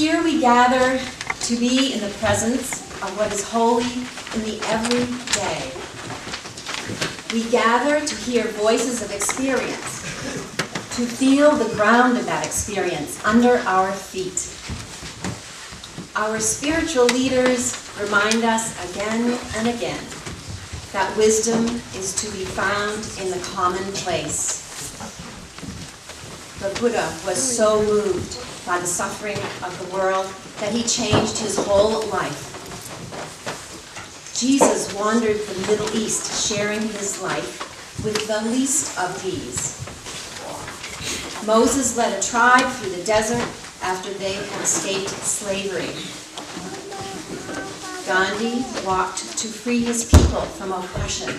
Here we gather to be in the presence of what is holy in the everyday. We gather to hear voices of experience, to feel the ground of that experience under our feet. Our spiritual leaders remind us again and again that wisdom is to be found in the commonplace. The Buddha was so moved by the suffering of the world that he changed his whole life. Jesus wandered the Middle East, sharing his life with the least of these. Moses led a tribe through the desert after they had escaped slavery. Gandhi walked to free his people from oppression.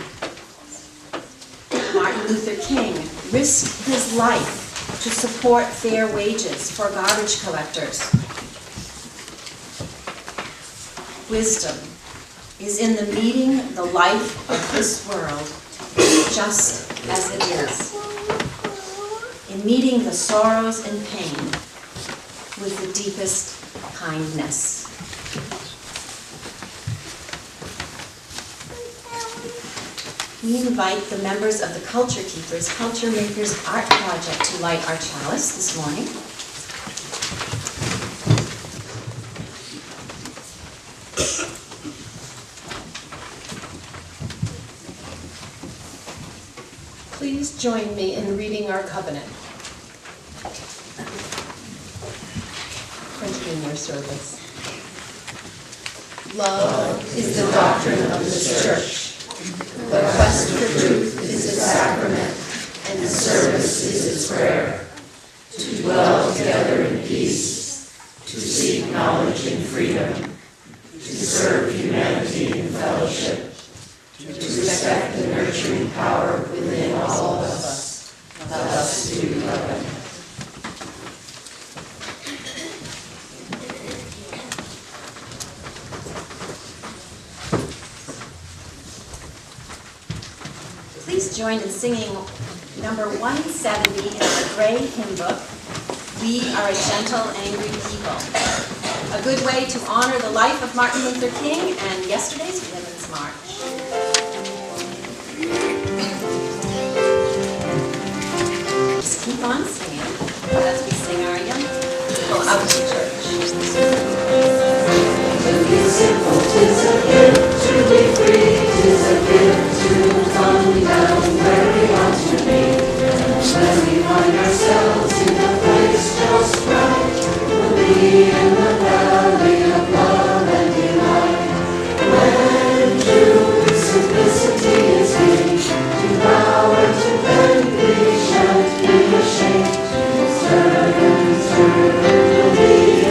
Martin Luther King risked his life to support fair wages for garbage collectors. Wisdom is in the meeting the life of this world just as it is, in meeting the sorrows and pain with the deepest kindness. We invite the members of the Culture Keepers, Culture Makers Art Project to light our chalice this morning. Please join me in reading our covenant. Printed in your service. Love is the doctrine of this church. The quest for truth is its sacrament, and the service is its prayer. To dwell together in peace, to seek knowledge in freedom, to serve humanity in fellowship, to respect the nurturing power within all of us. Thus do we covenant. Please join in singing number 170 in the gray hymn book, We Are a Gentle, Angry People. A good way to honor the life of Martin Luther King and yesterday's Women's March. Just keep on singing as we sing our young people out to church. To be simple, 'tis a gift. To be free, 'tis a gift. To come down where we ought to be. When we find ourselves in a place just right, we'll be in the valley of love and delight. When true simplicity is gained, to bow and to bend we shan't be ashamed. Servants, we'll be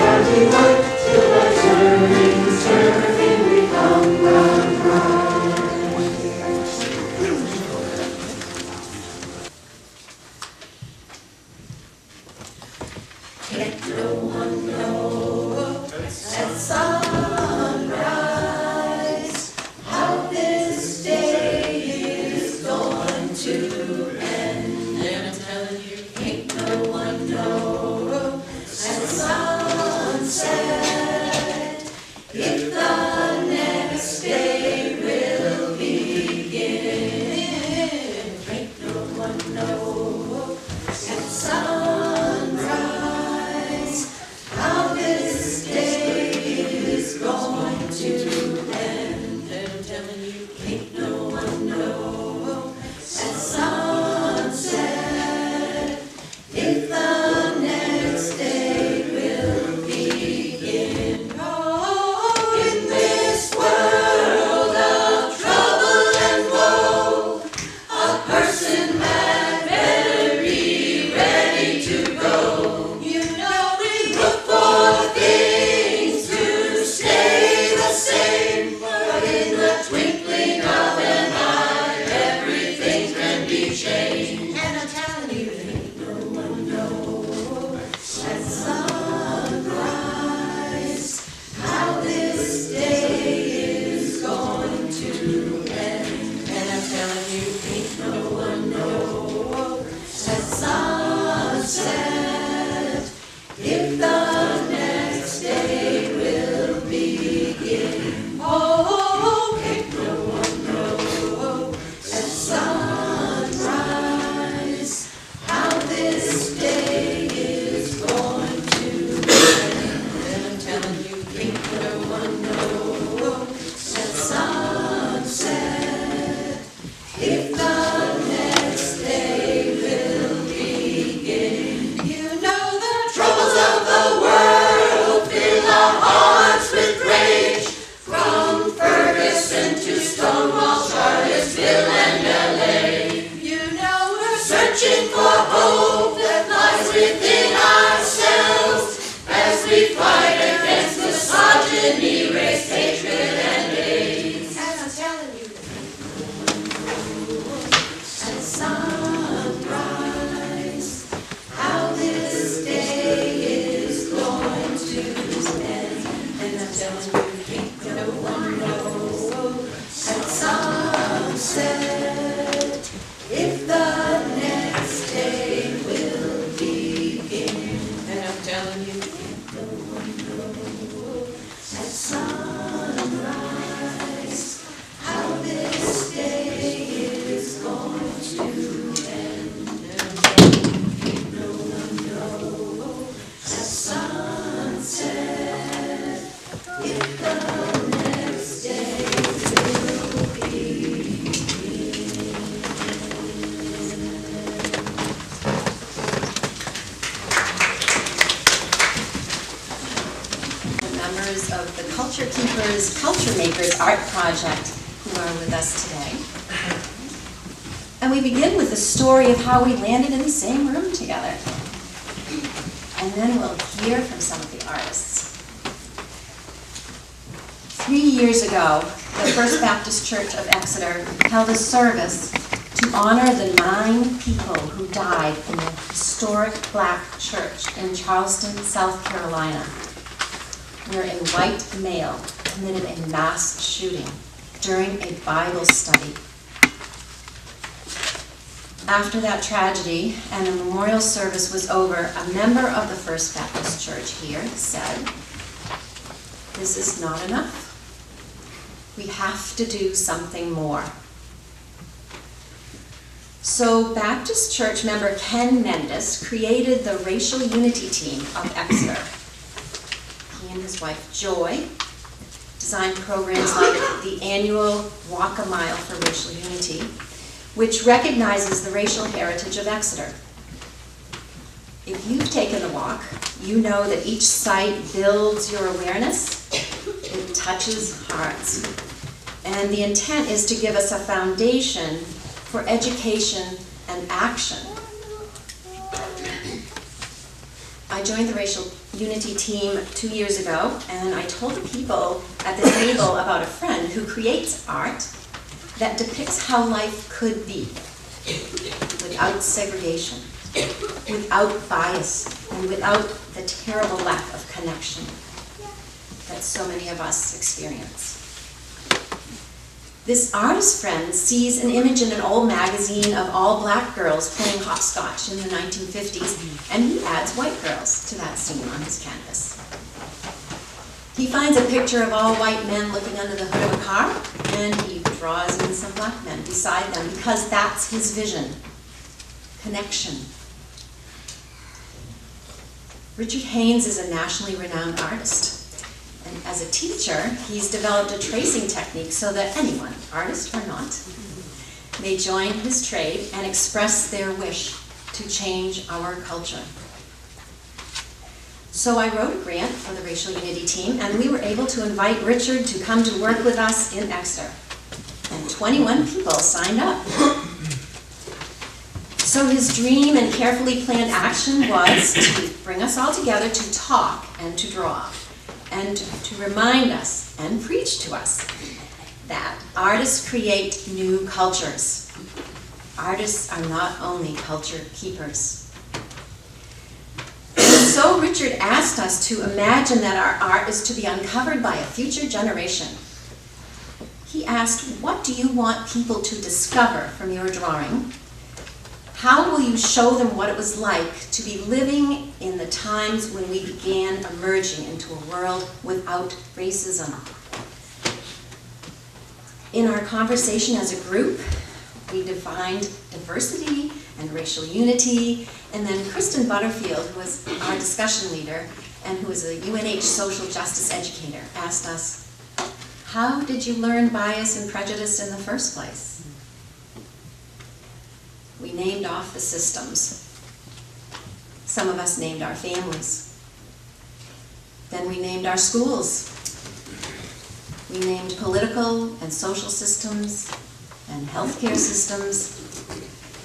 telling you, ain't no one knows. At sunset, if the next day will begin. And I'm telling you, ain't no one knows. At sunrise, how this day is going to end. And I'm telling you, ain't no one knows. At sunset, if the next day will begin. Members of the Culture Keepers, Culture Makers Art Project who are with us today. And we begin with the story of how we landed in the same room together. And then we'll hear from some of the artists. 3 years ago, the First Baptist Church of Exeter held a service to honor the 9 people who died in the historic black church in Charleston, South Carolina, where a white male committed a mass shooting during a Bible study. After that tragedy and the memorial service was over, a member of the First Baptist Church here said, "This is not enough. We have to do something more." So Baptist Church member Ken Mendes created the Racial Unity Team of Exeter. He and his wife Joy designed programs like the annual Walk a Mile for Racial Unity, which recognizes the racial heritage of Exeter. If you've taken the walk, you know that each site builds your awareness, it touches hearts, and the intent is to give us a foundation for education and action. I joined the Racial Unity Team 2 years ago, and I told the people at the table about a friend who creates art that depicts how life could be without segregation, without bias, and without the terrible lack of connection that so many of us experience. This artist friend sees an image in an old magazine of all black girls playing hopscotch in the 1950s, and he adds white girls to that scene on his canvas. He finds a picture of all white men looking under the hood of a car, and he draws in some black men beside them because that's his vision. Connection. Richard Haynes is a nationally renowned artist. And as a teacher, he's developed a tracing technique so that anyone, artist or not, may join his trade and express their wish to change our culture. So I wrote a grant for the Racial Unity Team, and we were able to invite Richard to come to work with us in Exeter. And 21 people signed up. So his dream and carefully planned action was to bring us all together to talk and to draw, and to remind us and preach to us that artists create new cultures. Artists are not only culture keepers. So Richard asked us to imagine that our art is to be uncovered by a future generation. He asked, what do you want people to discover from your drawing? How will you show them what it was like to be living in the times when we began emerging into a world without racism? In our conversation as a group, we defined diversity and racial unity, and then Kristen Butterfield, who was our discussion leader and who is a UNH social justice educator, asked us, how did you learn bias and prejudice in the first place? We named off the systems. Some of us named our families. Then we named our schools. We named political and social systems and healthcare systems,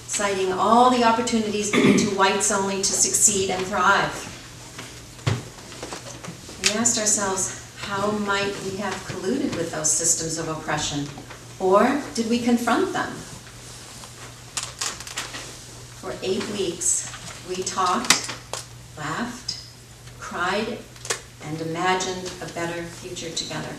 citing all the opportunities given to whites only to succeed and thrive. We asked ourselves, how might we have colluded with those systems of oppression? Or did we confront them? For 8 weeks, we talked, laughed, cried, and imagined a better future together.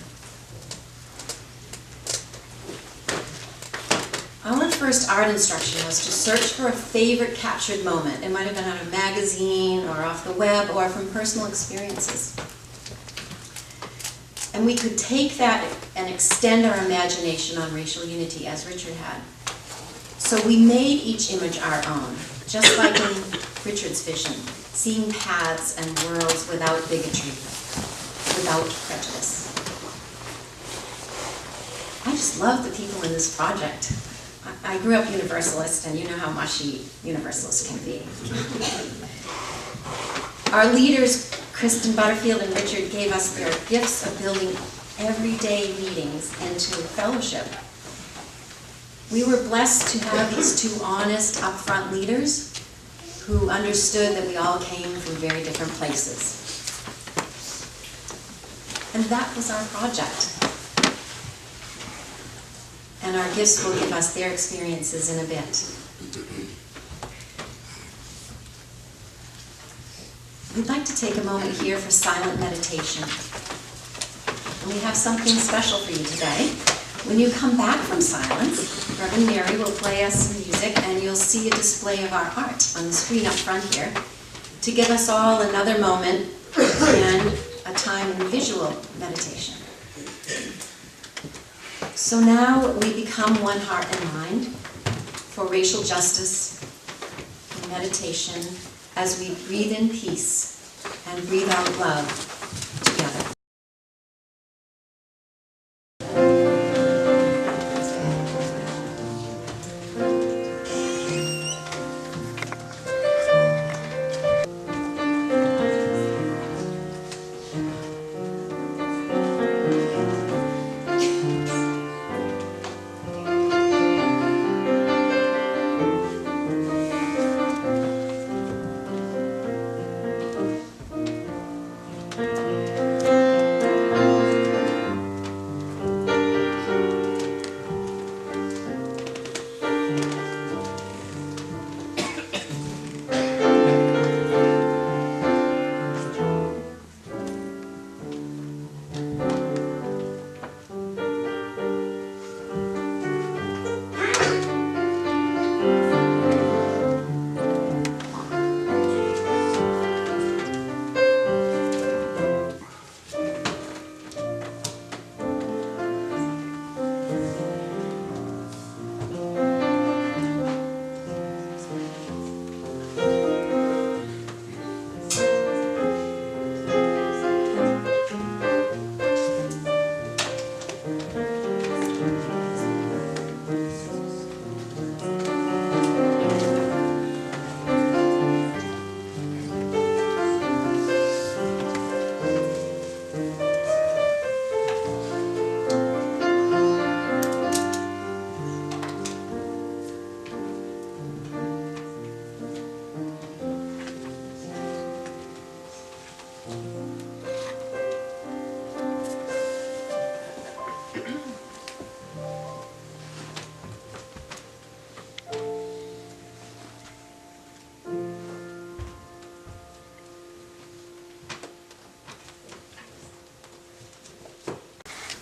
Our first art instruction was to search for a favorite captured moment. It might have been out of a magazine or off the web or from personal experiences. And we could take that and extend our imagination on racial unity as Richard had. So we made each image our own, just like in Richard's vision, seeing paths and worlds without bigotry, without prejudice. I just love the people in this project. I grew up Universalist, and you know how mushy Universalists can be. Our leaders, Kristen Butterfield and Richard, gave us their gifts of building everyday meetings into fellowship. We were blessed to have these two honest, upfront leaders who understood that we all came from very different places. And that was our project. And our gifts will give us their experiences in a bit. We'd like to take a moment here for silent meditation. And we have something special for you today. When you come back from silence, Reverend Mary will play us some music, and you'll see a display of our art on the screen up front here to give us all another moment and a time in visual meditation. So now we become one heart and mind for racial justice and meditation as we breathe in peace and breathe out love together.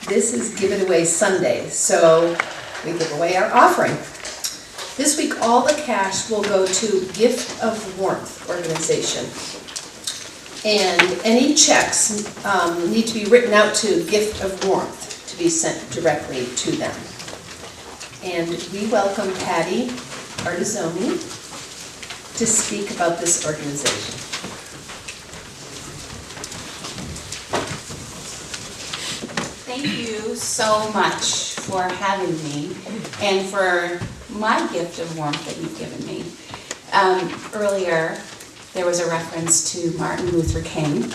This is Give It Away Sunday, so we give away our offering. This week, all the cash will go to Gift of Warmth organization. And any checks need to be written out to Gift of Warmth to be sent directly to them. And we welcome Patty Artizzoni to speak about this organization. Thank you so much for having me and for my gift of warmth that you've given me. Earlier, there was a reference to Martin Luther King.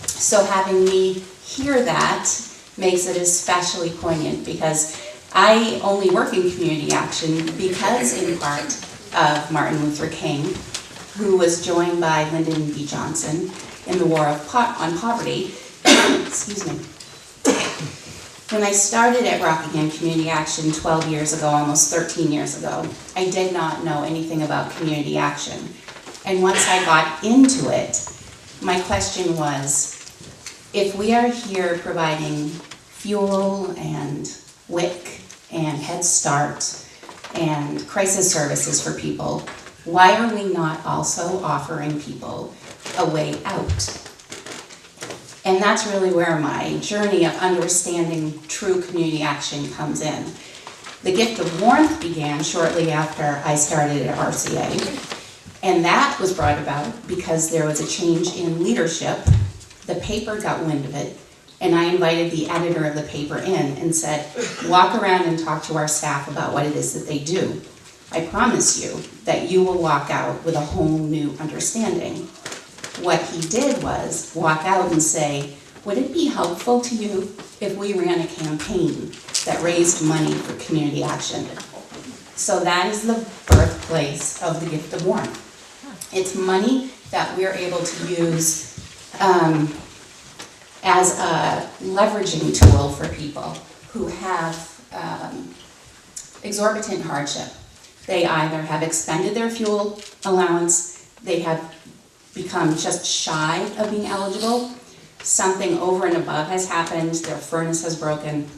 So having me hear that makes it especially poignant because I only work in community action because in part of Martin Luther King, who was joined by Lyndon B. Johnson in the War on Poverty. Excuse me. When I started at Rockingham Community Action 12 years ago, almost 13 years ago, I did not know anything about community action. And once I got into it, my question was, If we are here providing fuel and WIC and Head Start and crisis services for people, why are we not also offering people a way out? And that's really where my journey of understanding true community action comes in. The gift of warmth began shortly after I started at RCA, and that was brought about because there was a change in leadership. The paper got wind of it, and I invited the editor of the paper in and said, walk around and talk to our staff about what it is that they do. I promise you that you will walk out with a whole new understanding. What he did was walk out and say, would it be helpful to you if we ran a campaign that raised money for community action? So that is the birthplace of the gift of warmth. It's money that we're able to use as a leveraging tool for people who have exorbitant hardship. They either have expended their fuel allowance, they have become just shy of being eligible, something over and above has happened, their furnace has broken,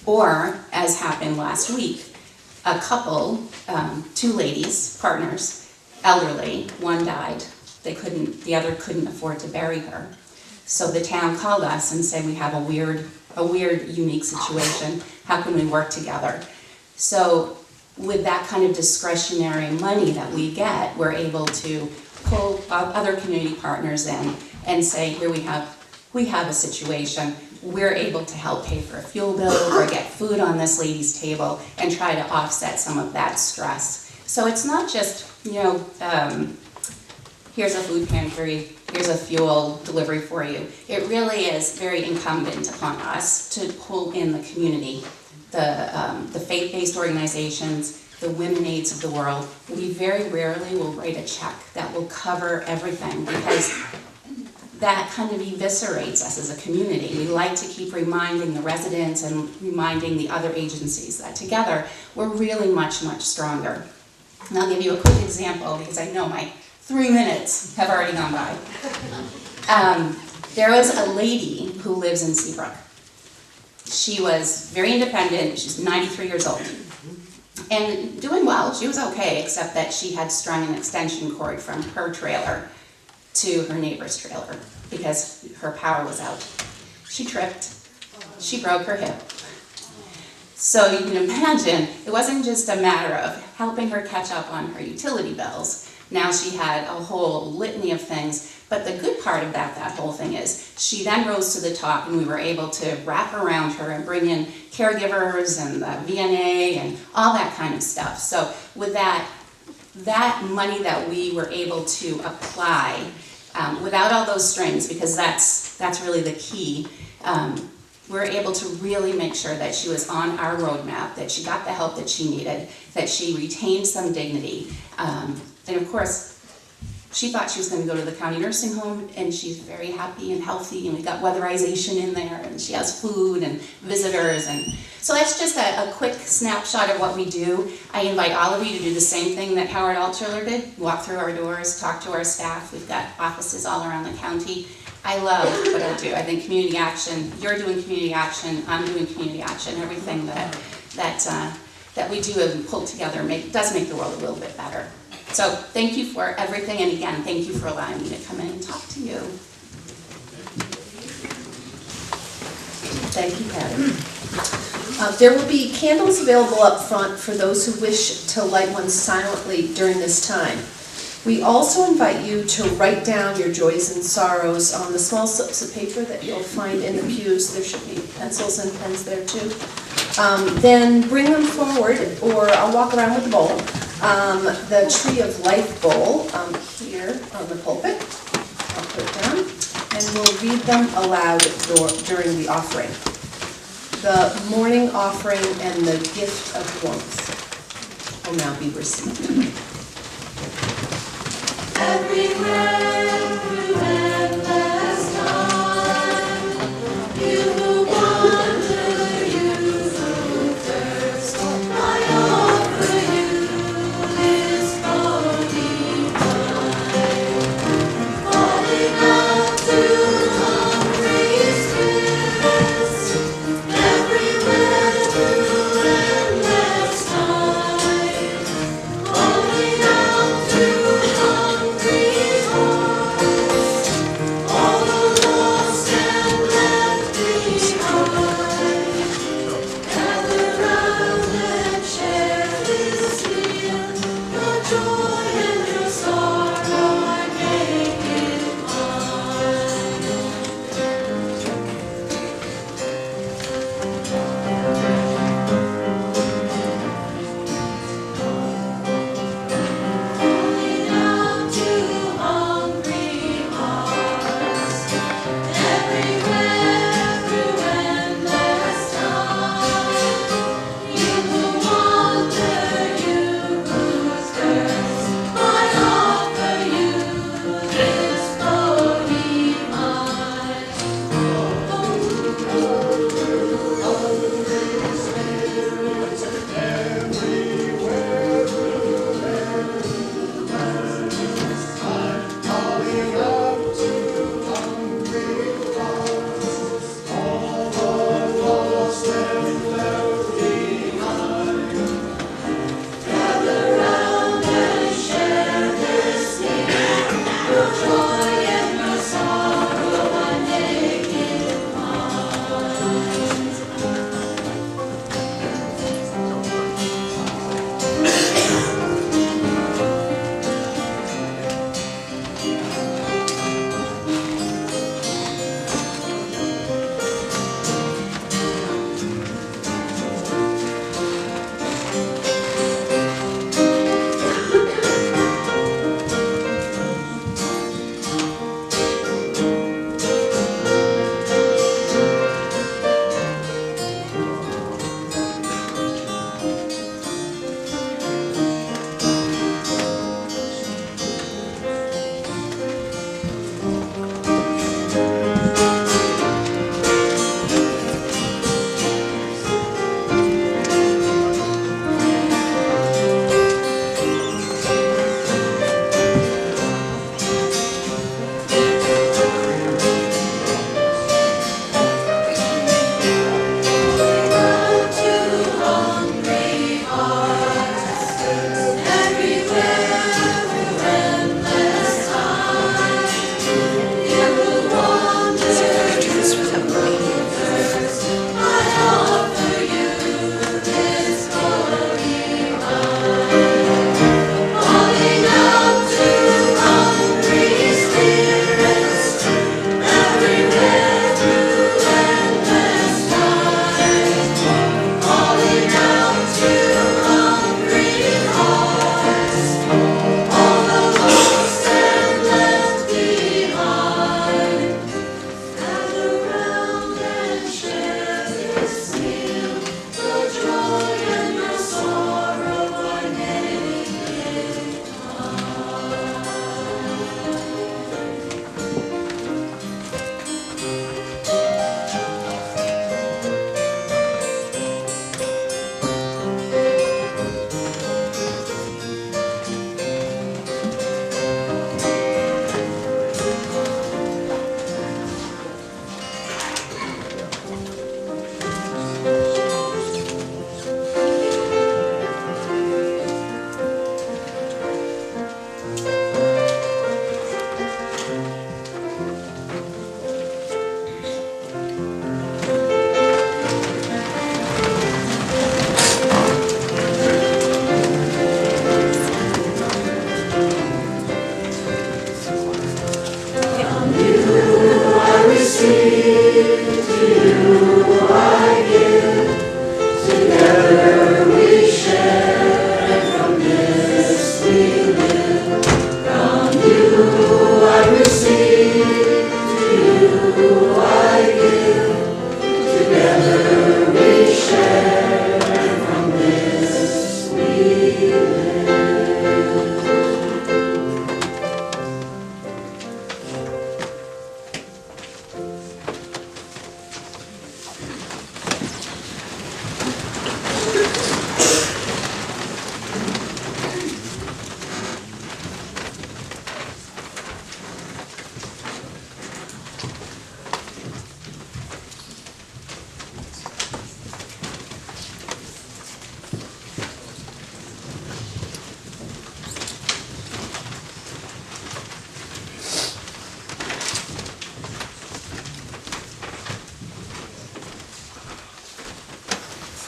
or, as happened last week, a couple, two ladies, partners, elderly, one died, the other couldn't afford to bury her. So the town called us and said, we have a weird, unique situation, how can we work together? So with that kind of discretionary money that we get, we're able to pull other community partners in and say, here we have a situation, we're able to help pay for a fuel bill or get food on this lady's table and try to offset some of that stress. So it's not just, here's a food pantry, here's a fuel delivery for you. It really is very incumbent upon us to pull in the community, the faith-based organizations, the women aids of the world. We very rarely will write a check that will cover everything because that kind of eviscerates us as a community. We like to keep reminding the residents and reminding the other agencies that together we're really much, much stronger. And I'll give you a quick example because I know my 3 minutes have already gone by. There was a lady who lives in Seabrook. She was very independent, she's 93 years old. And doing well, she was okay, except that she had strung an extension cord from her trailer to her neighbor's trailer because her power was out. She tripped, she broke her hip. So you can imagine, it wasn't just a matter of helping her catch up on her utility bills. Now she had a whole litany of things, but the good part about that whole thing is she then rose to the top and we were able to wrap around her and bring in caregivers and the VNA and all that kind of stuff. So with that money that we were able to apply, without all those strings, because that's really the key, we're able to really make sure that she was on our roadmap, that she got the help that she needed, that she retained some dignity. And of course, she thought she was going to go to the county nursing home, and she's very happy and healthy, and we got weatherization in there, and she has food and visitors. And so that's just a quick snapshot of what we do. I invite all of you to do the same thing that Howard Altshuler did, walk through our doors, talk to our staff. We've got offices all around the county. I love what I do. I think community action, you're doing community action, I'm doing community action, everything that we do and pull together does make the world a little bit better. So thank you for everything, and again, thank you for allowing me to come in and talk to you. Thank you, Patty. There will be candles available up front for those who wish to light one silently during this time. We also invite you to write down your joys and sorrows on the small slips of paper that you'll find in the pews. There should be pencils and pens there too. Then bring them forward, or I'll walk around with the bowl. The Tree of Life bowl here on the pulpit. I'll put it down. And we'll read them aloud during the offering. The morning offering and the gift of warmth will now be received. Everywhere through endless time, you who wander, you who thirst, I offer you this holy wine, falling out to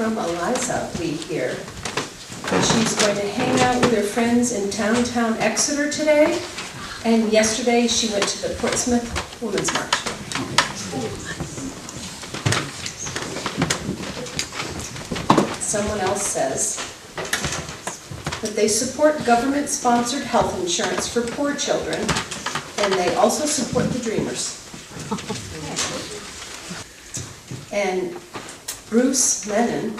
from Eliza, we hear. And she's going to hang out with her friends in downtown Exeter today. And yesterday she went to the Portsmouth Women's March. Someone else says that they support government-sponsored health insurance for poor children, and they also support the Dreamers. And Bruce Lennon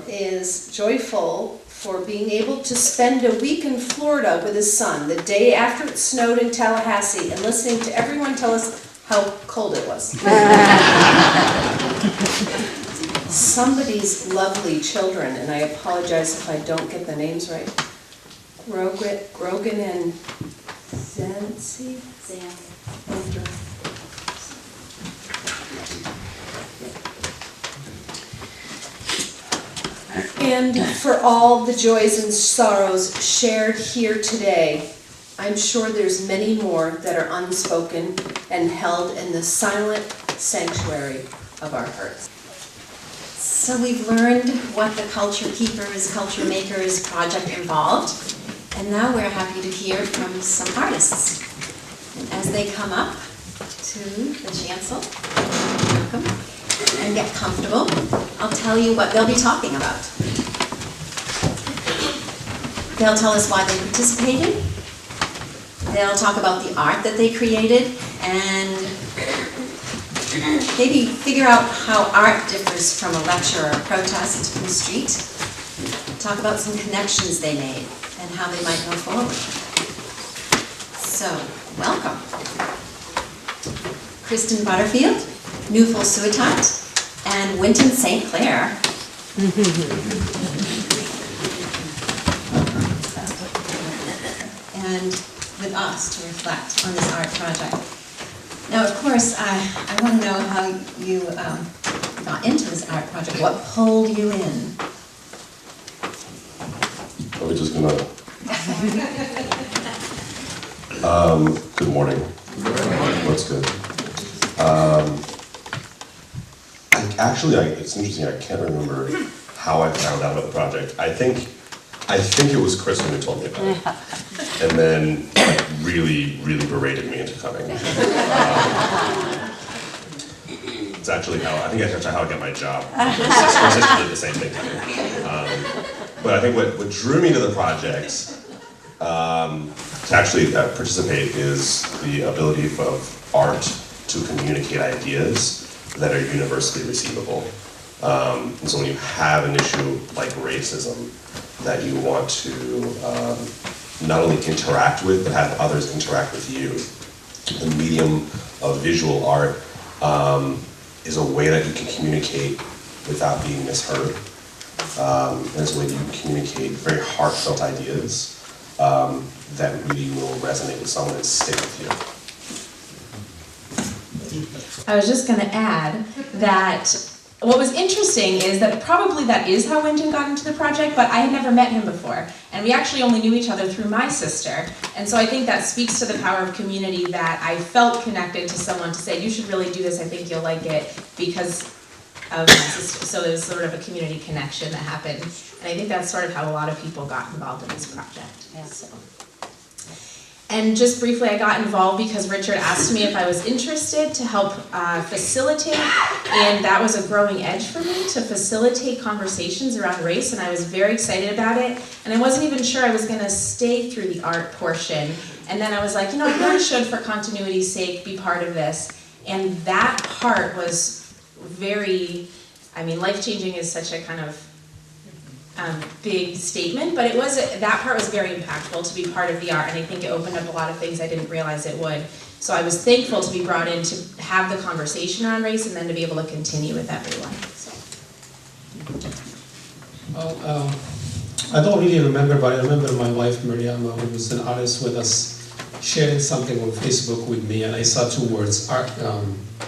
is joyful for being able to spend a week in Florida with his son the day after it snowed in Tallahassee and listening to everyone tell us how cold it was. Somebody's lovely children, and I apologize if I don't get the names right. Grogan and Zancy? And for all the joys and sorrows shared here today, I'm sure there's many more that are unspoken and held in the silent sanctuary of our hearts. So we've learned what the Culture Keepers, Culture Makers project involved, and now we're happy to hear from some artists. And as they come up to the chancel, welcome, and get comfortable, I'll tell you what they'll be talking about. They'll tell us why they participated. They'll talk about the art that they created, and maybe figure out how art differs from a lecture or a protest in the street. Talk about some connections they made and how they might go forward. So, welcome. Kristen Butterfield, Newful Suetat, and Winton St. Clair. And with us to reflect on this art project. Now, of course, I want to know how you got into this art project. What pulled you in? Are we just gonna? Good morning. That's good. It's interesting. I can't remember how I found out about the project. I think it was Kristen who told me about it, and then really berated me into coming. It's actually how I got my job. My sister did the same thing to me. But I think what drew me to the project to actually participate is the ability of art to communicate ideas that are universally receivable. And so when you have an issue like racism that you want to not only interact with, but have others interact with you, the medium of visual art is a way that you can communicate without being misheard. And it's a way that you can communicate very heartfelt ideas that really will resonate with someone and stick with you. I was just going to add that what was interesting is that probably that is how Winton got into the project, but I had never met him before. And we actually only knew each other through my sister. And so I think that speaks to the power of community, that I felt connected to someone to say, you should really do this, I think you'll like it, because of my sister. So there was sort of a community connection that happened. And I think that's sort of how a lot of people got involved in this project. Yeah. So. And just briefly, I got involved because Richard asked me if I was interested to help facilitate, and that was a growing edge for me, to facilitate conversations around race, and I was very excited about it, and I wasn't even sure I was going to stay through the art portion, and then I was like, I really should, for continuity's sake, be part of this, and that part was very, life-changing is such a kind of big statement, but that part was very impactful to be part of the art, and I think it opened up a lot of things I didn't realize it would. So I was thankful to be brought in to have the conversation around race and then to be able to continue with everyone. So. Well, I don't really remember, but I remember my wife Mariama, who was an artist with us, sharing something on Facebook with me, and I saw two words, art,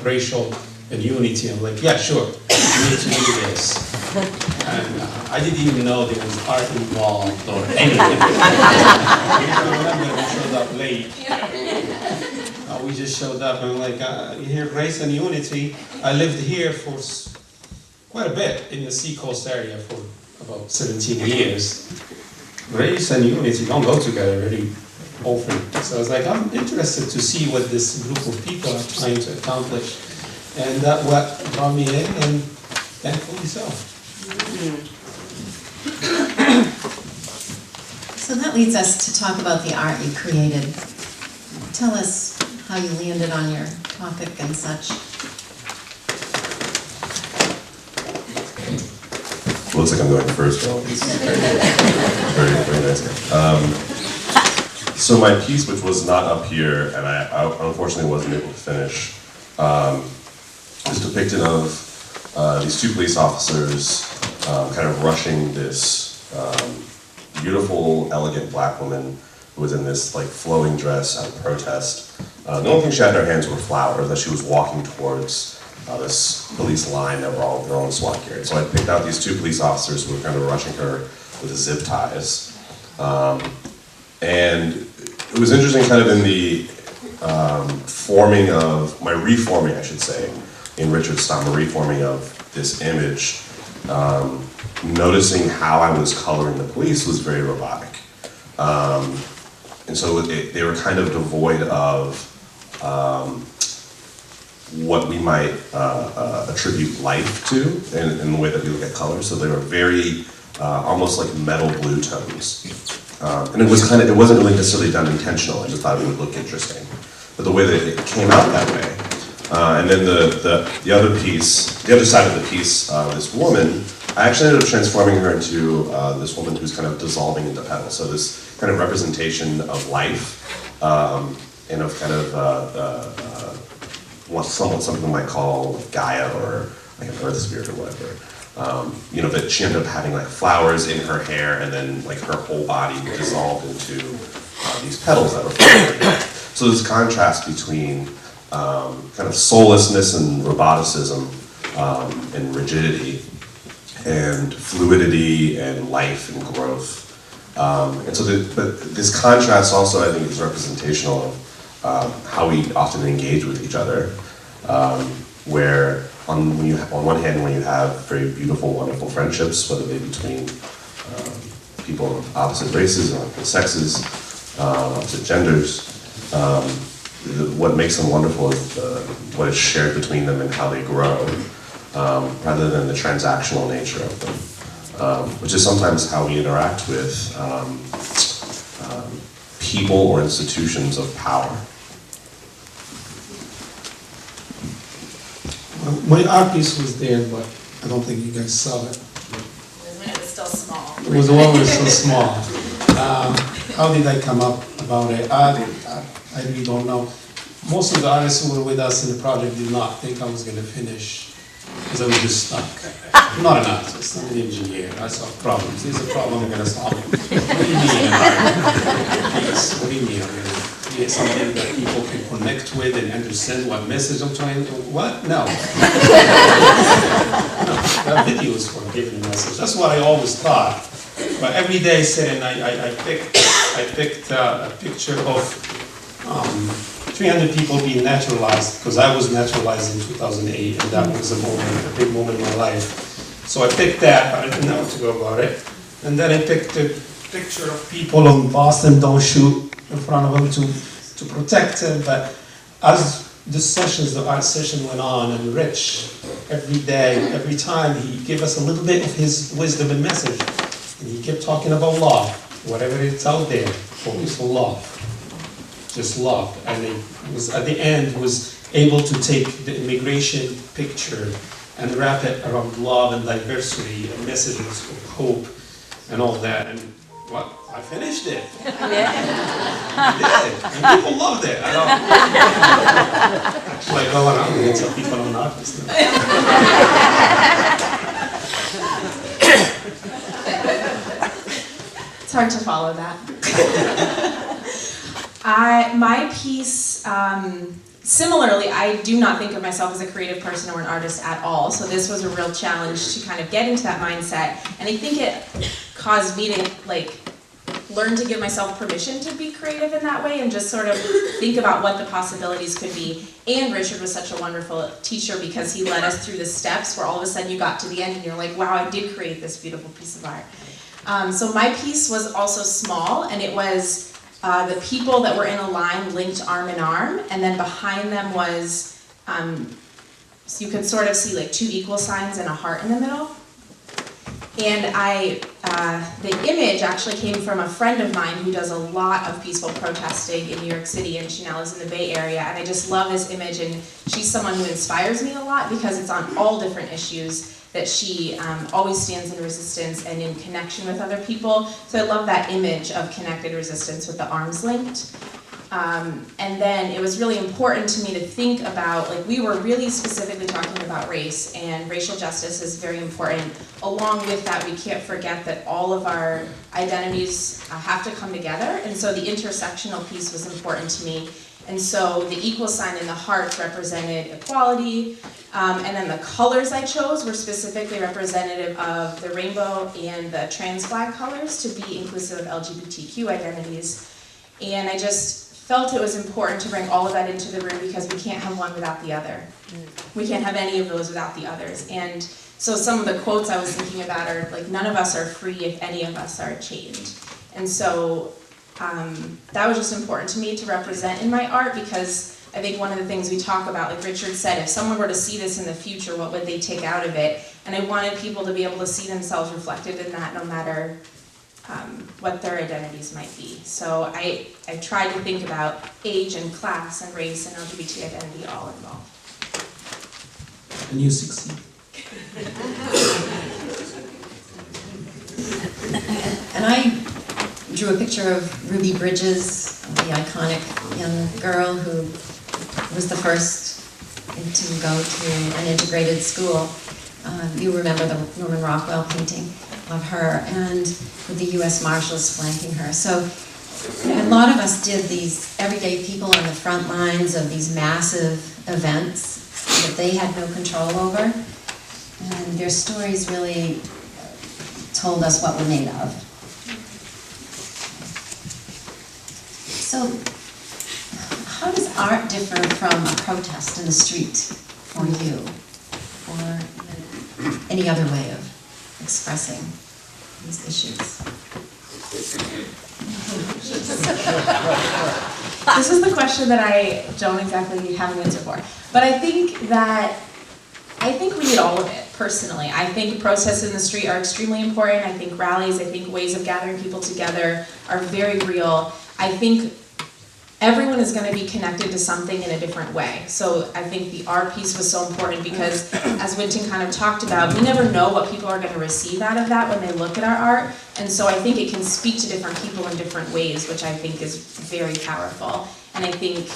racial and unity. I'm like, yeah, sure, we need to do this. And I didn't even know there was art involved or anything. I remember we showed up late. We just showed up and I'm like, you hear race and unity. I lived here for quite a bit in the Seacoast area for about 17 years. Grace and unity don't go together very often. So I was like, I'm interested to see what this group of people are trying to accomplish. And that what brought me in, and thankfully so. So that leads us to talk about the art you created. Tell us how you landed on your topic and such. Looks like I'm going first, though. Very, very nice. So my piece, which was not up here, and I unfortunately wasn't able to finish, is depicted of these two police officers kind of rushing this beautiful, elegant black woman who was in this like flowing dress at a protest. The only thing she had in her hands were flowers as she was walking towards this police line that were all their own SWAT gear. So I picked out these two police officers who were kind of rushing her with the zip ties. And it was interesting kind of in the reforming, I should say, in Richard's style, the reforming of this image, noticing how I was coloring the police was very robotic. And so they were kind of devoid of what we might attribute life to in the way that we look at color. So they were very almost like metal blue tones. And it wasn't really necessarily done intentional. I just thought it would look interesting. But the way that it came out that way, and then the other piece, the other side of the piece, this woman, I actually ended up transforming her into this woman who's kind of dissolving into petals. So this kind of representation of life, and of kind of something we might call Gaia or like an earth spirit or whatever. You know, that she ended up having like flowers in her hair, and then like her whole body dissolved into these petals that were floating. So this contrast between kind of soullessness and roboticism and rigidity and fluidity and life and growth. And so but this contrast also, I think, is representational of how we often engage with each other, where on one hand, when you have very beautiful, wonderful friendships, whether they be between people of opposite races or opposite sexes, opposite genders, what makes them wonderful is what is shared between them and how they grow, rather than the transactional nature of them, which is sometimes how we interact with people or institutions of power. My art piece was there, but I don't think you guys saw it. It was still small. It was always so small. How did I come up about it? I really don't know. Most of the artists who were with us in the project did not think I was going to finish because I was just stuck. I'm not an artist, I'm an engineer. I solve problems. There's a problem, I'm going to solve it. What do you mean an art piece? What do you mean? I'm going to create something that people can connect with and understand what message I'm trying to... What? No. No. There are videos for giving a message. That's what I always thought. But every day sitting, I picked a picture of 300 people being naturalized, because I was naturalized in 2008, and that was a big moment in my life. So I picked that, but I didn't know what to go about it. And then I picked a picture of people in Boston, don't shoot in front of them to protect them. But as the art session went on, and Rich, every day, every time, he gave us a little bit of his wisdom and message. And he kept talking about love, whatever it's out there, focus on love. Just love, and it was at the end was able to take the immigration picture and wrap it around love and diversity and messages of hope and all that. And what? I finished it. Yeah. I did, and people loved it. Actually, I go around and tell people I'm an artist now. It's hard to follow that. My piece, similarly, I do not think of myself as a creative person or an artist at all, so this was a real challenge to kind of get into that mindset, and I think it caused me to learned to give myself permission to be creative in that way and just sort of think about what the possibilities could be. And Richard was such a wonderful teacher because he led us through the steps where all of a sudden you got to the end and you're like, wow, I did create this beautiful piece of art. So my piece was also small, and it was the people that were in a line linked arm in arm, and then behind them was, so you could sort of see like two equal signs and a heart in the middle. And the image actually came from a friend of mine who does a lot of peaceful protesting in New York City, and she now lives in the Bay Area, and I just love this image, and she's someone who inspires me a lot because it's on all different issues that she always stands in resistance and in connection with other people. So I love that image of connected resistance with the arms linked. And then it was really important to me to think about, like, we were really specifically talking about race, and racial justice is very important. Along with that, we can't forget that all of our identities have to come together, and so the intersectional piece was important to me. And so the equal sign in the heart represented equality, and then the colors I chose were specifically representative of the rainbow and the trans flag colors to be inclusive of LGBTQ identities. And I just felt it was important to bring all of that into the room because we can't have one without the other. We can't have any of those without the others. And so some of the quotes I was thinking about are like, none of us are free if any of us are chained. And so that was just important to me to represent in my art, because I think one of the things we talk about, like Richard said, if someone were to see this in the future, what would they take out of it? And I wanted people to be able to see themselves reflected in that, no matter what their identities might be. So I tried to think about age and class and race and LGBT identity all involved. And you succeed. And I drew a picture of Ruby Bridges, the iconic young girl who was the first to go to an integrated school. You remember the Norman Rockwell painting of her, and with the U.S. Marshals flanking her. So a lot of us did these everyday people on the front lines of these massive events that they had no control over, and their stories really told us what we're made of. So how does art differ from a protest in the street for you, or any other way of expressing these issues? This is the question that I don't exactly have an answer for. But I think we need all of it, personally. I think protests in the street are extremely important. I think rallies, I think ways of gathering people together are very real. I think everyone is going to be connected to something in a different way. So I think the art piece was so important because, as Winton kind of talked about, we never know what people are going to receive out of that when they look at our art. And so I think it can speak to different people in different ways, which I think is very powerful. And I think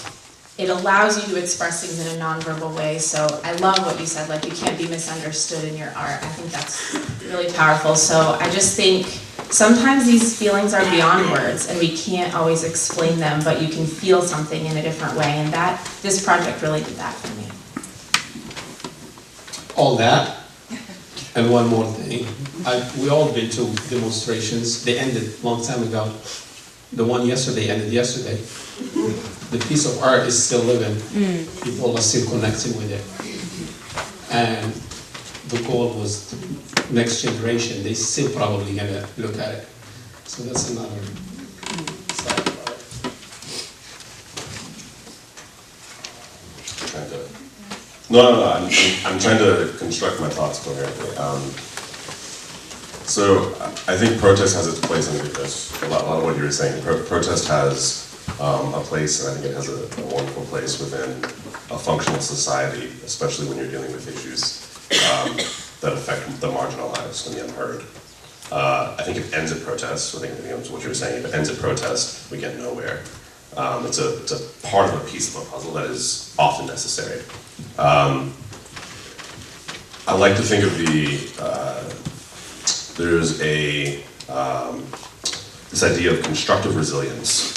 it allows you to express things in a nonverbal way. So I love what you said, like you can't be misunderstood in your art. I think that's really powerful. So I just think sometimes these feelings are beyond words and we can't always explain them, but you can feel something in a different way, and this project really did that for me. All that, and one more thing. We all been to demonstrations. They ended a long time ago. The one yesterday ended yesterday. The piece of art is still living. People are still connecting with it. And the goal was the next generation, they still probably gonna look at it. So that's another side of art. No, I'm trying to construct my thoughts coherently. So I think protest has its place in this. A lot of what you were saying. Protest has a place, and I think it has a wonderful place within a functional society, especially when you're dealing with issues that affect the marginalized and the unheard. I think it ends at protest. I think what you were saying. If it ends at protest, we get nowhere. It's a part of a piece of a puzzle that is often necessary. I like to think of there's this idea of constructive resilience,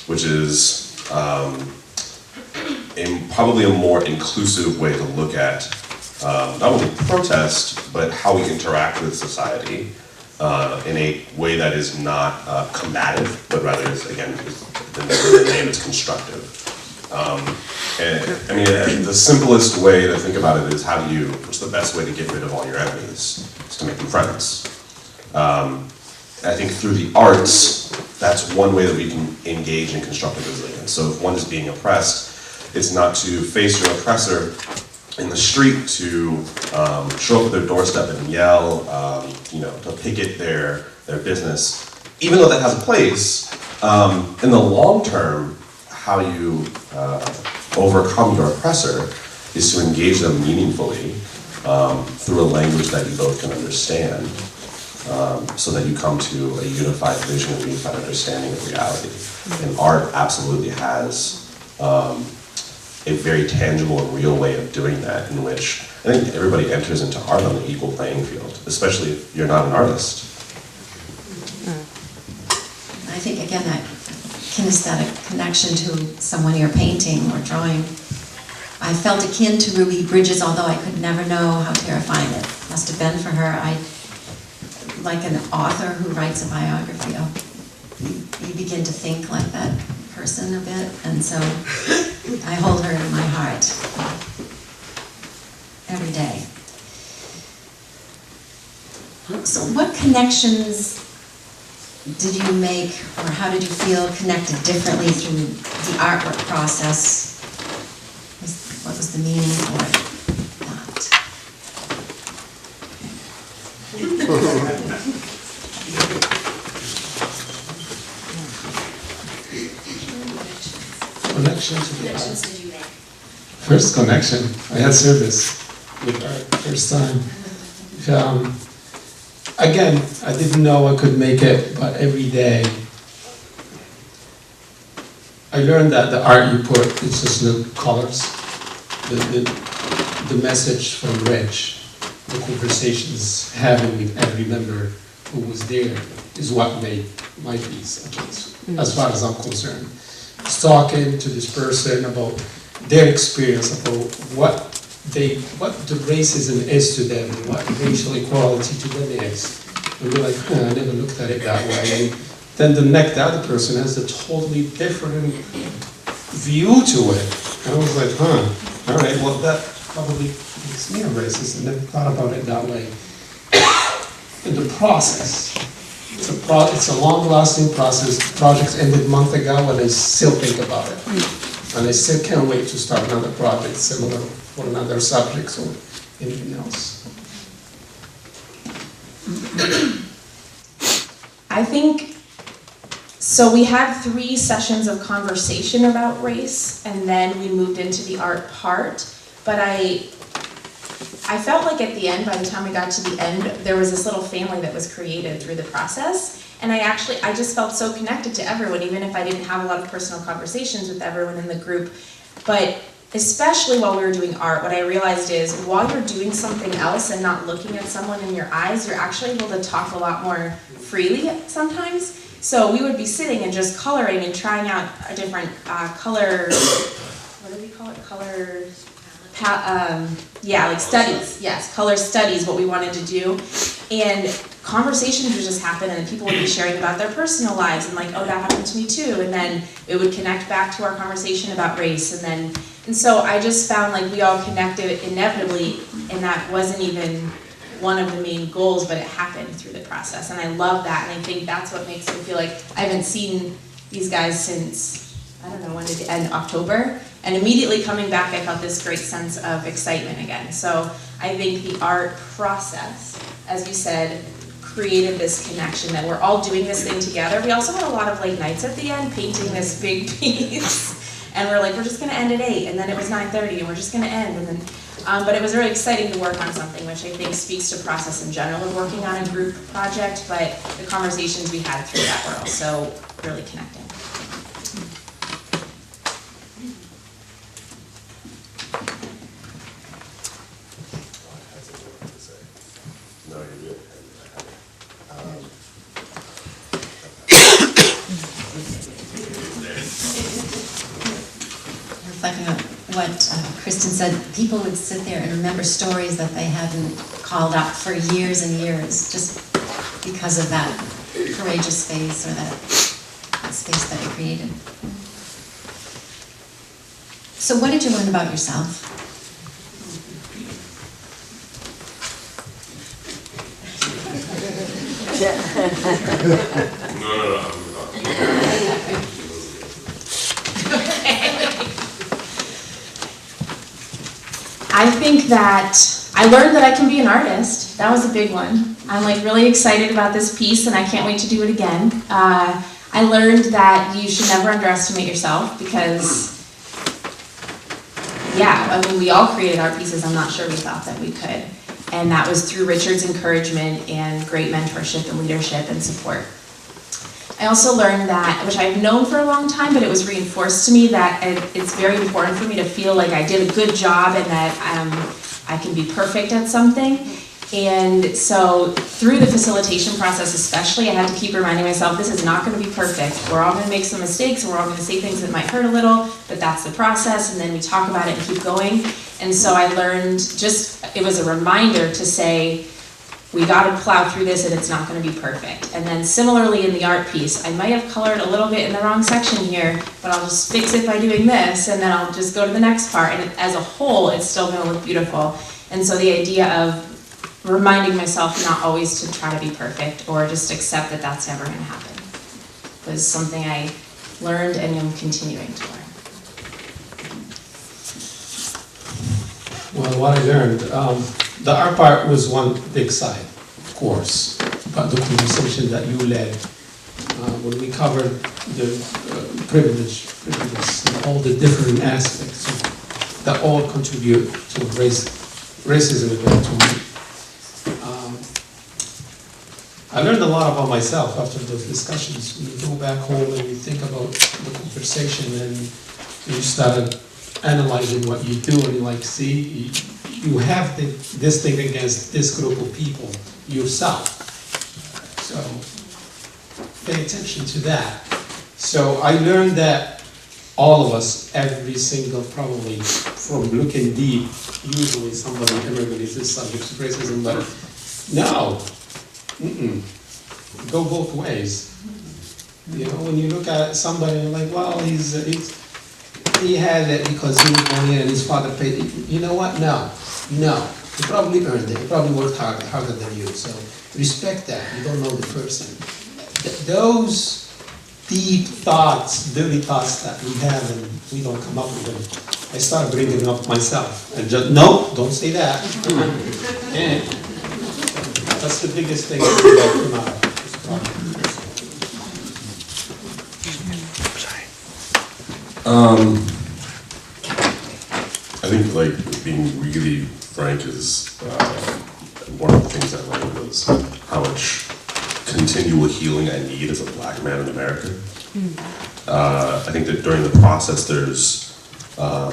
which is probably a more inclusive way to look at not only protest, but how we interact with society. in a way that is not combative, but rather is, again, the name is constructive. And I mean, the simplest way to think about it is what's the best way to get rid of all your enemies? Is to make them friends. I think through the arts, that's one way that we can engage in constructive resilience. So if one is being oppressed, it's not to face your oppressor in the street, to show up at their doorstep and yell, to picket their business. Even though that has a place, in the long term, how you overcome your oppressor is to engage them meaningfully through a language that you both can understand, so that you come to a unified vision, a unified understanding of reality. And art absolutely has a very tangible and real way of doing that, in which I think everybody enters into art on an equal playing field, especially if you're not an artist. I think, again, that kinesthetic connection to someone you're painting or drawing, I felt akin to Ruby Bridges, although I could never know how terrifying it must have been for her. Like an author who writes a biography, you begin to think like that person a bit, and so I hold her in my heart every day. So what connections did you make, or how did you feel connected differently through the artwork process? What was the meaning for that? Connection to the Connections art. did you make? First connection, I had service with art first time. Again, I didn't know I could make it, but every day I learned that the art you put, it's just the colors, the message from Rich, the conversations having with every member who was there is what made my piece, at least, as far as I'm concerned. Just talking to this person about their experience, about what the racism is to them, and what racial equality to them is. And we're like, I never looked at it that way. And then the other person has a totally different view to it. And I was like, all right, well that probably makes me a racist, and never thought about it that way. And the process, it's a long-lasting process. The project ended a month ago, and I still think about it. And I still can't wait to start another project similar for another subject or anything else. I think, so we had 3 sessions of conversation about race, and then we moved into the art part, but I felt like at the end, by the time we got to the end, there was this little family that was created through the process, and I just felt so connected to everyone, even if I didn't have a lot of personal conversations with everyone in the group. But especially while we were doing art, what I realized is while you're doing something else and not looking at someone in your eyes, you're actually able to talk a lot more freely sometimes. So we would be sitting and just coloring and trying out a different color, what do we call it? Studies. Yes, color studies, what we wanted to do. And conversations would just happen, and people would be sharing about their personal lives, and like, oh, that happened to me too. And then it would connect back to our conversation about race. And so I just found like we all connected inevitably, and that wasn't even one of the main goals, but it happened through the process. And I love that, and I think that's what makes me feel like I haven't seen these guys since, I don't know, when did it end? October? And immediately coming back, I felt this great sense of excitement again. So I think the art process, as you said, created this connection that we're all doing this thing together. We also had a lot of late nights at the end, painting this big piece. And we're like, we're just gonna end at 8, and then it was 9:30, and we're just gonna end, and then, but it was really exciting to work on something, which I think speaks to process in general of working on a group project, but the conversations we had through that were also really connecting. No, you're good. Reflecting on what Kristen said, people would sit there and remember stories that they hadn't called up for years and years, just because of that courageous space or that space that you created. So what did you learn about yourself? I think that I learned that I can be an artist. That was a big one. I'm like really excited about this piece and I can't wait to do it again. I learned that you should never underestimate yourself because, yeah, I mean, we all created art pieces. I'm not sure we thought that we could. And that was through Richard's encouragement and great mentorship and leadership and support. I also learned that, which I've known for a long time, but it was reinforced to me that it's very important for me to feel like I did a good job and that I can be perfect at something. And so through the facilitation process especially, I had to keep reminding myself, this is not going to be perfect. We're all going to make some mistakes, and we're all going to say things that might hurt a little, but that's the process, and then we talk about it and keep going. And so I learned it was a reminder to say, we got to plow through this and it's not going to be perfect. And then similarly in the art piece, I might have colored a little bit in the wrong section here, but I'll just fix it by doing this, and then I'll just go to the next part. And as a whole, it's still going to look beautiful. And so the idea of reminding myself not always to try to be perfect or just accept that that's never going to happen was something I learned and am continuing to learn. Well, what I learned, the art part was one big side, of course, but the conversation that you led, when we covered the privilege, and all the different aspects that all contribute to racism and to me. I learned a lot about myself after those discussions. When you go back home and you think about the conversation and you started analyzing what you do and you're like, see, you have this thing against this group of people yourself. So pay attention to that. So I learned that all of us, every single, probably from looking deep, usually somebody immigrated is subject to racism, but no. Go both ways. You know, when you look at somebody and you're like, well, he had it because he was born here and his father paid it. You know what? No. He probably earned it. He probably worked harder than you. So respect that. You don't know the person. Those deep thoughts, dirty thoughts that we have and we don't come up with them, I start bringing up myself. And just, no, don't say that. And that's the biggest thing that come out of this project. I think like being really frank is one of the things I learned was how much continual healing I need as a black man in America. I think that during the process there's a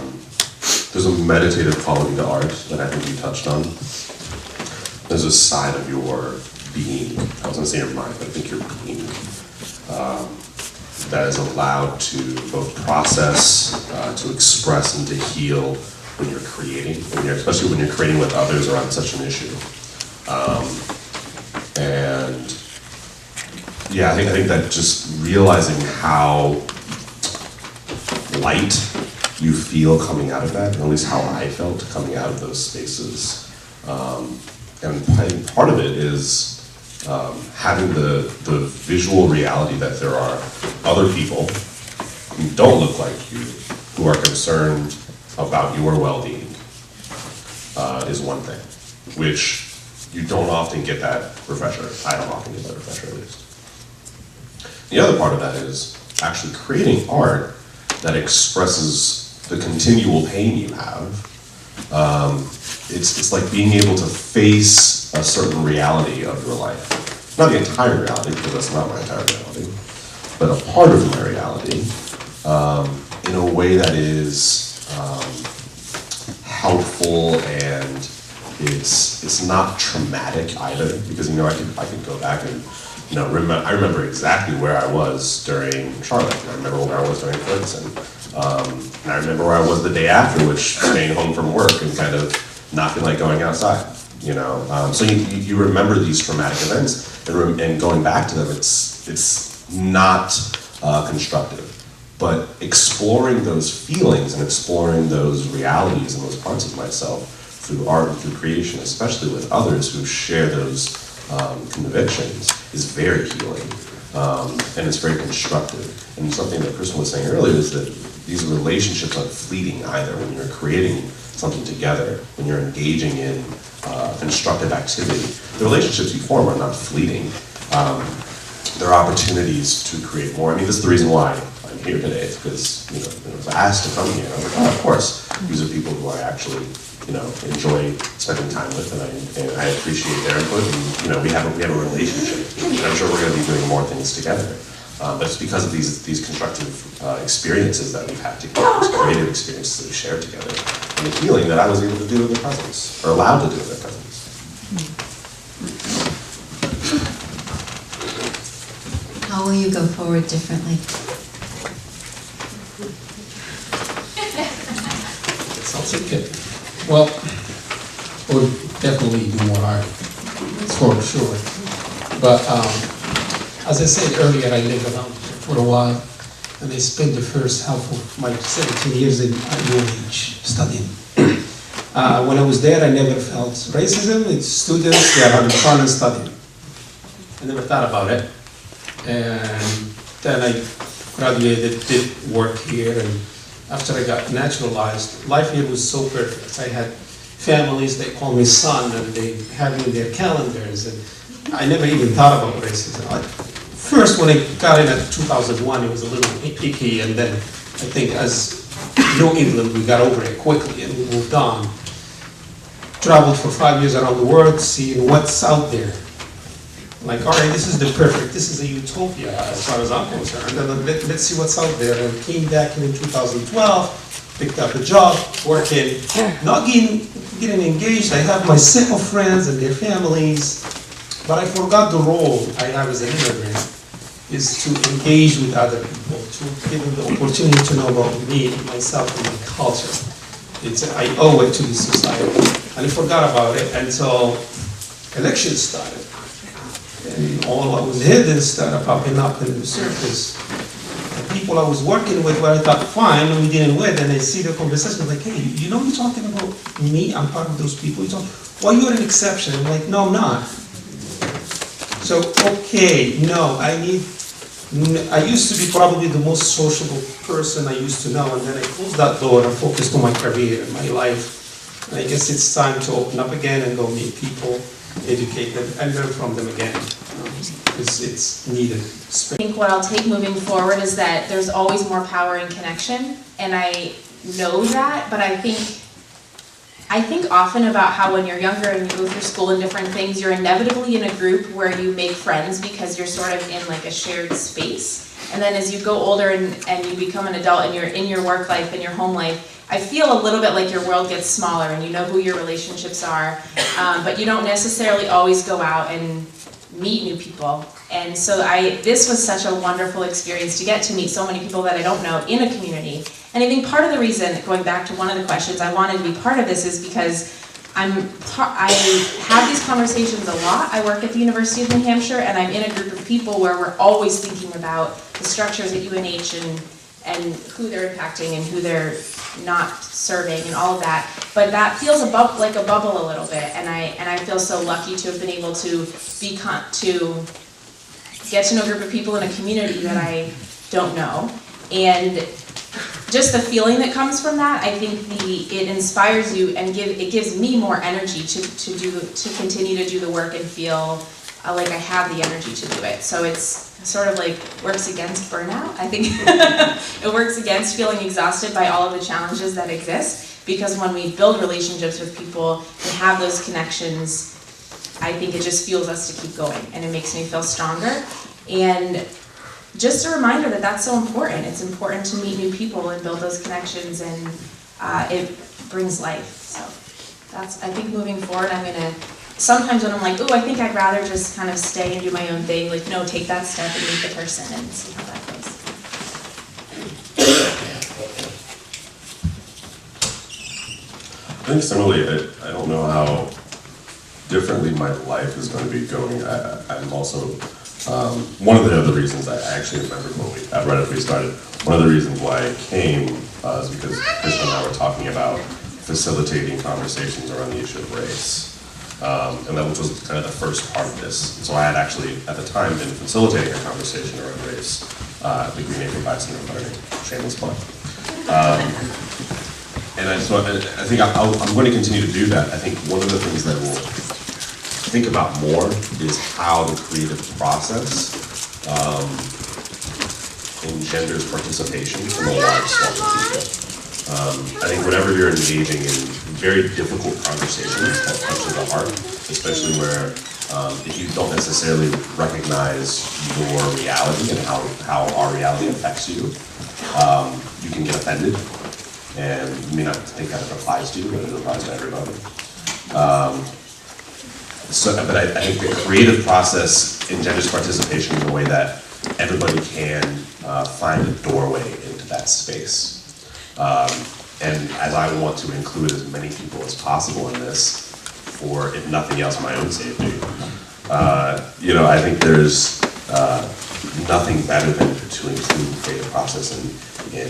meditative quality to art that I think you touched on. There's a side of your being, I was going to say your mind, but I think your being, that is allowed to both process, to express, and to heal when you're creating, especially when you're creating with others around such an issue. And yeah, I think that just realizing how light you feel coming out of that, or at least how I felt coming out of those spaces. And I think part of it is having the visual reality that there are other people who don't look like you, who are concerned about your well-being, is one thing, which you don't often get that refresher. I don't often get that refresher, at least. The other part of that is actually creating art that expresses the continual pain you have. It's like being able to face a certain reality of your life. Not the entire reality, because that's not my entire reality, but a part of my reality in a way that is helpful, and it's not traumatic either, because I can go back and I remember exactly where I was during Charlotte, and I remember where I was during Ferguson, and I remember where I was the day after, which staying home from work and kind of not feeling like going outside. you know? So you remember these traumatic events, and going back to them, it's not constructive. But exploring those feelings and exploring those realities and those parts of myself through art and through creation, especially with others who share those convictions, is very healing, and it's very constructive. And something that Kristen was saying earlier is that these relationships aren't fleeting either. When you're creating something together, when you're engaging in constructive activity, the relationships you form are not fleeting. There are opportunities to create more. I mean, this is the reason why I'm here today. It's because, you know, I was asked to come here. And I was like, oh, of course, these are people who I actually, you know, enjoy spending time with, and I appreciate their input. And, you know, we have a relationship, and I'm sure we're going to be doing more things together. But it's because of these constructive experiences that we've had together, these creative experiences that we shared together, and the healing that I was able to do in their presence, or allowed to do in their presence. How will you go forward differently? Sounds okay. Well, we'll definitely do more art, for sure. But as I said earlier, I lived around for a while, and I spent the first half of my 17 years at UNH studying. When I was there, I never felt racism. It's students, they are having fun and studying. I never thought about it. And then I graduated, did work here, and after I got naturalized, life here was so perfect. I had families, they called me son, and they had me in their calendars, and I never even thought about racism. First, when I got in at 2001, it was a little icky, and then I think as New England, we got over it quickly, and we moved on. Traveled for 5 years around the world, seeing what's out there. Like, all right, this is this is a utopia as far as I'm concerned, and let's see what's out there. And came back in 2012, picked up a job, working, not getting engaged. I have my set of friends and their families, but I forgot the role I have as an immigrant is to engage with other people, to give them the opportunity to know about me, myself, and my culture. I owe it to the society. And I forgot about it until elections started. And all what was hidden started popping up in the surface. The people I was working with, where I thought, fine, we didn't win, and I see the conversation, like, hey, you know you're talking about me? I'm part of those people. Well, you're an exception. I'm like, no, I'm not. So, okay, no, I used to be probably the most sociable person I used to know, and then I closed that door and focused on my career and my life. And I guess it's time to open up again and go meet people, educate them, and learn from them again. It's needed. I think what I'll take moving forward is that there's always more power in connection, and I know that, but I think often about how when you're younger and you go through school and different things, you're inevitably in a group where you make friends because you're sort of in like a shared space. And then as you go older and you become an adult and you're in your work life and your home life, I feel a little bit like your world gets smaller and you know who your relationships are, but you don't necessarily always go out and meet new people. And so this was such a wonderful experience to get to meet so many people that I don't know in a community. And I think part of the reason, going back to one of the questions, I wanted to be part of this is because I have these conversations a lot. I work at the University of New Hampshire, and I'm in a group of people where we're always thinking about the structures at UNH and who they're impacting and who they're not serving and all of that. But that feels like a bubble a little bit, and I feel so lucky to have been able to get to know a group of people in a community that I don't know. And just the feeling that comes from that, I think it inspires you and it gives me more energy to continue to do the work and feel like I have the energy to do it. So it's sort of like works against burnout. I think it works against feeling exhausted by all of the challenges that exist, because when we build relationships with people and have those connections, I think it just fuels us to keep going, and it makes me feel stronger. And just a reminder that that's so important. It's important to meet new people and build those connections, and it brings life. So that's, I think moving forward, I'm gonna, sometimes when I'm like, oh, I think I'd rather just kind of stay and do my own thing, like, no, take that step and meet the person and see how that goes. I think similarly, I don't know how differently my life is going to be going. I'm also, one of the other reasons I actually remember when right after we started, one of the reasons why I came is because Krishna and I were talking about facilitating conversations around the issue of race. And that was kind of the first part of this. So I had actually, at the time, been facilitating a conversation around race at the Green Acre Center of Learning, shameless plug. And I think I'm going to continue to do that. I think one of the things that we'll think about more is how the creative process engenders participation from a large swath of people. I think whenever you're engaging in very difficult conversations that touches the heart, especially where if you don't necessarily recognize your reality and how our reality affects you, you can get offended, and you may not think that it applies to you, but it applies to everybody. But I think the creative process engenders participation in a way that everybody can find a doorway into that space. And as I want to include as many people as possible in this, for if nothing else, my own safety, I think there's nothing better than to include the creative process in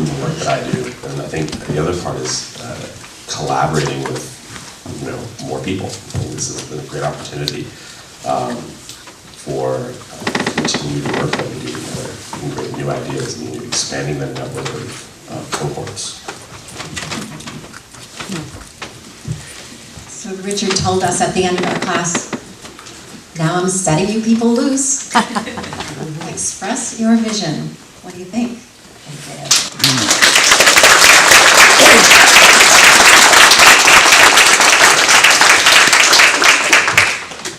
the work that I do. And I think the other part is collaborating with more people. I think this is a great opportunity for continued work that we do together, and create new ideas and expanding that network of cohorts. So Richard told us at the end of our class, now I'm setting you people loose. Express your vision. What do you think?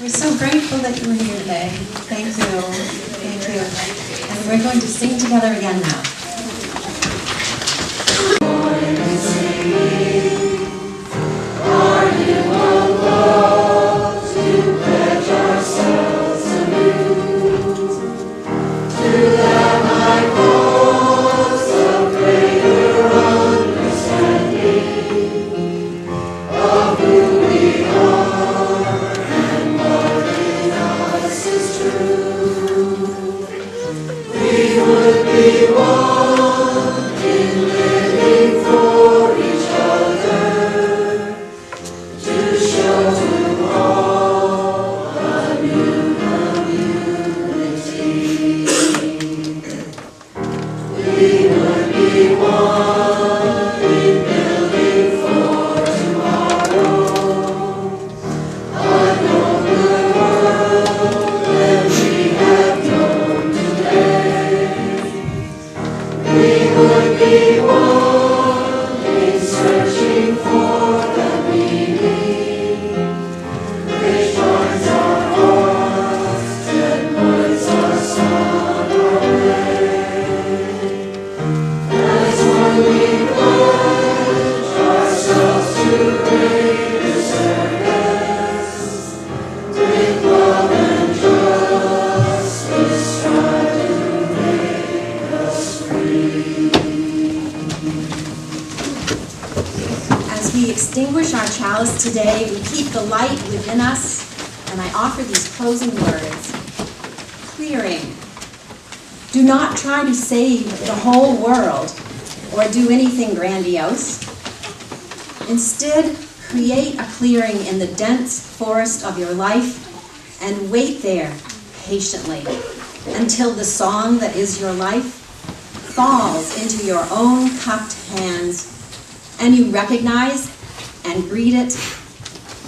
We're so grateful that you were here today. Thank you. Thank you. And we're going to sing together again now. Today, we keep the light within us, and I offer these closing words. Clearing. Do not try to save the whole world or do anything grandiose. Instead, create a clearing in the dense forest of your life and wait there patiently until the song that is your life falls into your own cupped hands and you recognize and greet it,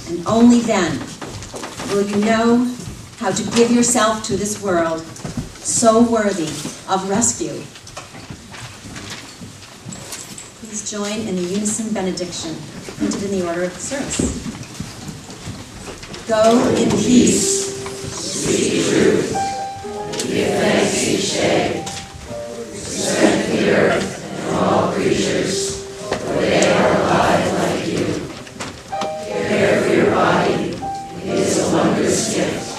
and only then will you know how to give yourself to this world so worthy of rescue. Please join in the unison benediction printed in the order of the service. Go in peace. Speak truth. Give thanks each day. Strengthen the earth and all creatures, for they are alive like you. Care for your body is a wondrous gift.